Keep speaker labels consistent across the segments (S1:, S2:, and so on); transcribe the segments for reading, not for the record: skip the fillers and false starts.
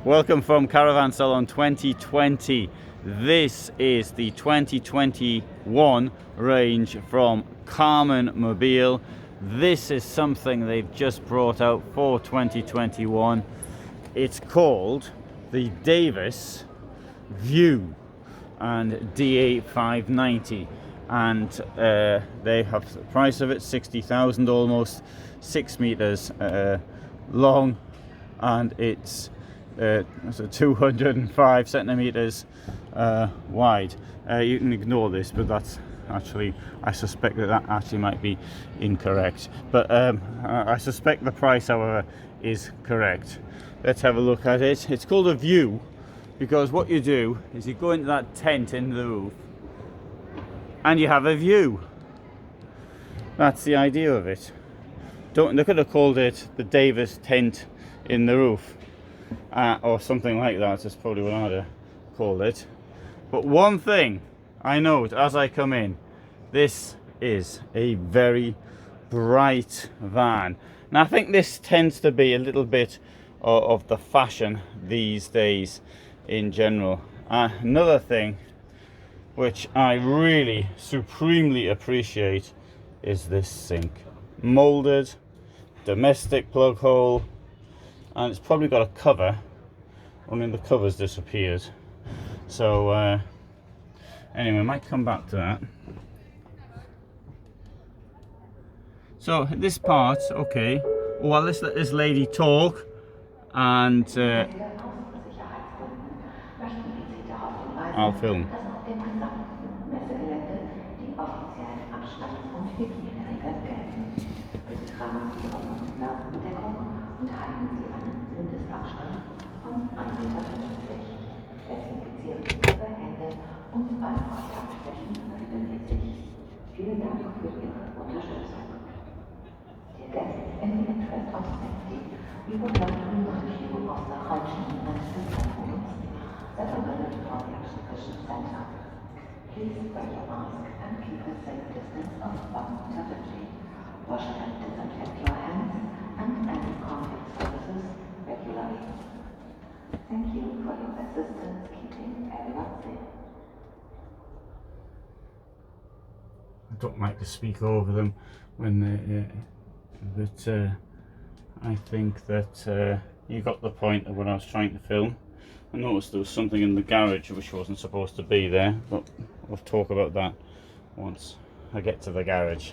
S1: Welcome from Caravan Salon 2020. This is the 2021 range from Karmann Mobil. This is something they've just brought out for 2021. It's called the Davis View and DA590, and they have the price of it 60,000, almost 6 meters long, and it's 205 centimeters wide. You can ignore this, but that's actually, I suspect that actually might be incorrect, but I suspect the price, however, is correct. Let's have a look at it. It's called a view because what you do is you go into that tent in the roof and you have a view. That's the idea of it. They could have called it the Davis tent in the roof, or something like that. That's probably what I'd have called it. But one thing I note as I come in, this is a very bright van. And I think this tends to be a little bit of the fashion these days in general. Another thing which I really supremely appreciate is this sink. Molded, domestic plug hole, and it's probably got a cover. I mean, the cover's disappeared. So anyway, I might come back to that. So this part, okay. Well, let's let this lady talk, and I'll film.
S2: Vielen Dank für Ihre Unterstützung. Der Gast entweder aus Safety über London Review aus der Region that are valid for the exhibition center. Please wear your mask and keep a safe distance of 1 meter. Wash and disinfect your hands and enter contact surfaces regularly. Thank you for your assistance keeping everyone safe.
S1: I don't like to speak over them when they, but I think that you got the point of what I was trying to film. I noticed there was something in the garage which wasn't supposed to be there, but we'll talk about that once I get to the garage.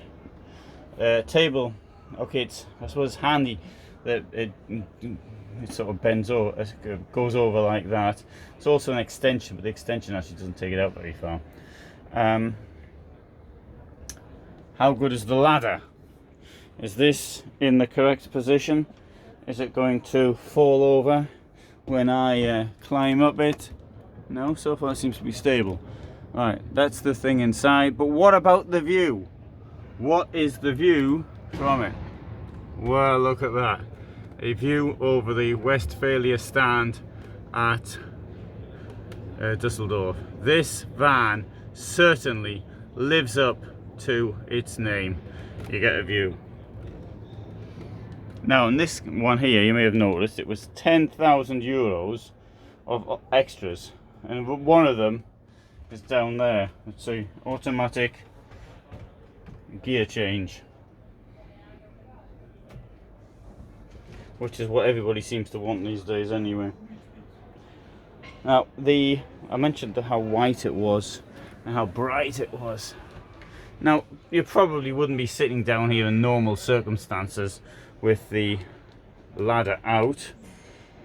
S1: Table, okay, it's, I suppose, handy that it sort of bends over, it goes over like that. It's also an extension, but the extension actually doesn't take it out very far. How good is the ladder? Is this in the correct position? Is it going to fall over when I climb up it? No, so far it seems to be stable. Right, that's the thing inside, but what about the view? What is the view from it? Well, look at that. A view over the Westphalia stand at Dusseldorf. This van certainly lives up to its name. You get a view. Now, in this one here, you may have noticed it was 10,000 euros of extras, and one of them is down there. It's a automatic gear change, which is what everybody seems to want these days anyway. Now, I mentioned how white it was and how bright it was. Now, you probably wouldn't be sitting down here in normal circumstances with the ladder out,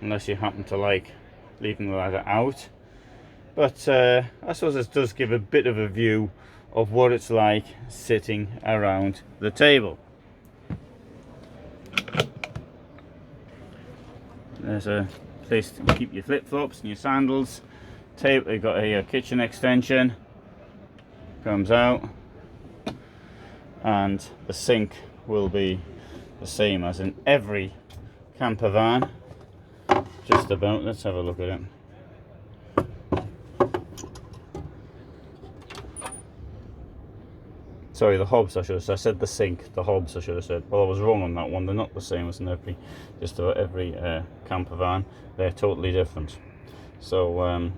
S1: unless you happen to like leaving the ladder out. But I suppose this does give a bit of a view of what it's like sitting around the table. There's a place to keep your flip-flops and your sandals. Table, you've got a kitchen extension, comes out. And the sink will be the same as in every camper van, just about. Let's have a look at it. Sorry, the hobs I should have said. I said the sink, the hobs I should have said. Well, I was wrong on that one. They're not the same as in just about every camper van. They're totally different. So,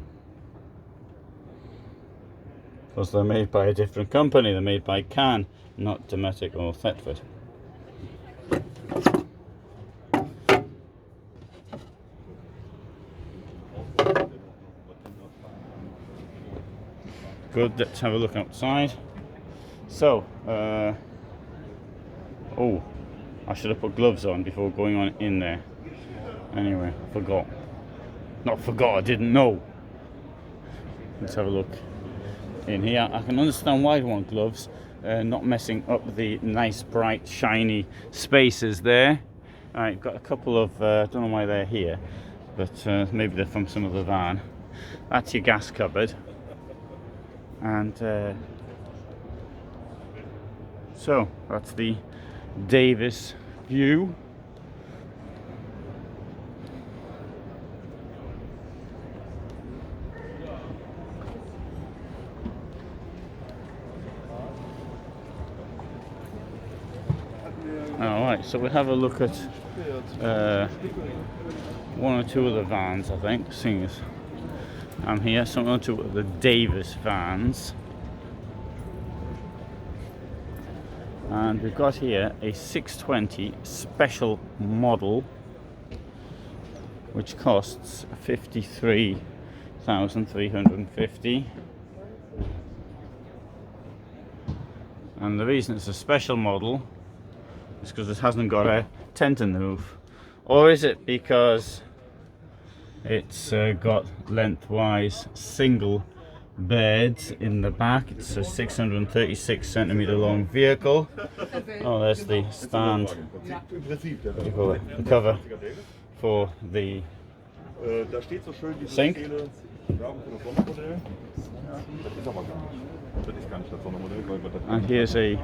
S1: because they're made by a different company. They're made by Karmann, not Dometic or Thetford. Good, let's have a look outside. So, oh, I should have put gloves on before going on in there. Anyway, I forgot. Not forgot, I didn't know. Let's have a look in here. I can understand why you want gloves, not messing up the nice, bright, shiny spaces there. Alright, got a couple of, I don't know why they're here, but maybe they're from some other van. That's your gas cupboard. And so that's the Davis view. Alright, so we'll have a look at one or two of the vans, I think, seeing as I'm here. So one or two of the Davis vans. And we've got here a 620 special model, which costs 53,350. And the reason it's a special model is because it hasn't got a tent in the roof. Or is it because it's got lengthwise single beds in the back? It's a 636 centimeter long vehicle. Oh, there's the stand, what do you call it, the cover for the sink. And here's a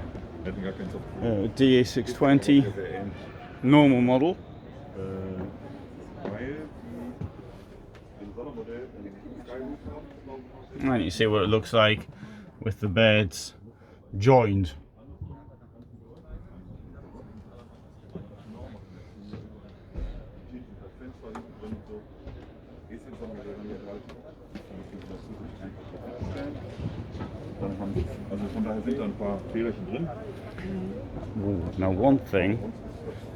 S1: DA690 normal model. And you see what it looks like with the beds joined. Ooh, now one thing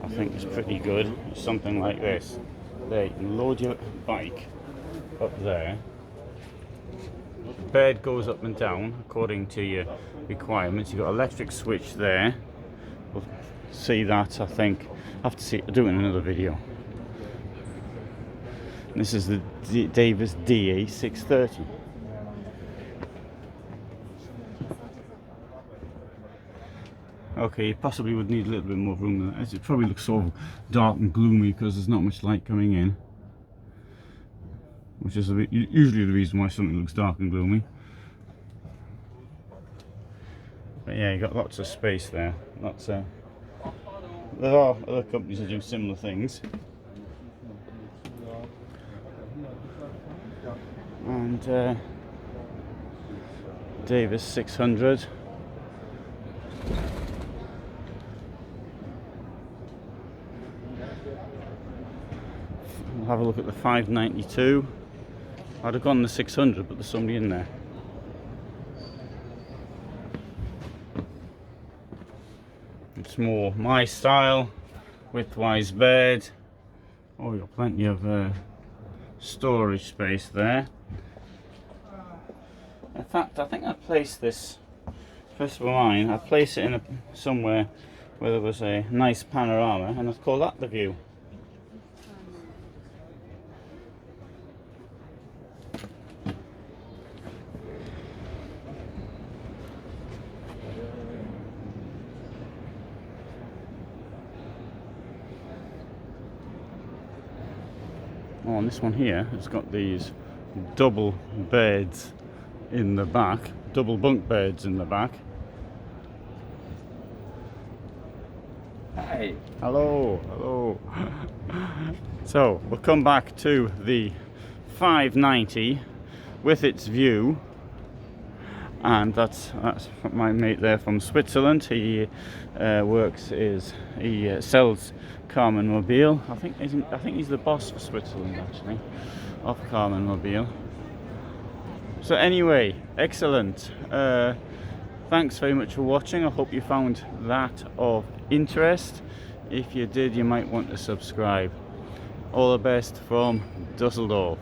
S1: I think is pretty good is something like this. There, you can load your bike up there. The bed goes up and down according to your requirements. You've got an electric switch there. We'll see that, I think. I have to see, I'll do it in another video. This is the Davis DA630. Okay, you possibly would need a little bit more room than that. It probably looks so dark and gloomy because there's not much light coming in, which is usually the reason why something looks dark and gloomy. But yeah, you got lots of space there. There are other companies that do similar things. And Davis 600. We'll have a look at the 592. I'd have gone the 600, but there's somebody in there. It's more my style, widthwise bed. Oh, you've got plenty of storage space there. In fact, I think I placed this, first of mine, I placed it in somewhere where there was a nice panorama, and I'd call that the view. Oh, and this one here has got these double beds in the back, double bunk beds in the back. Hi. Hello, hello. So we'll come back to the 590 with its view, and that's my mate there from Switzerland. He sells Karmann Mobil. I think he's the boss for Switzerland, actually, of Karmann Mobil. So anyway, excellent. Thanks very much for watching. I hope you found that of interest. If you did, you might want to subscribe. All the best from Dusseldorf.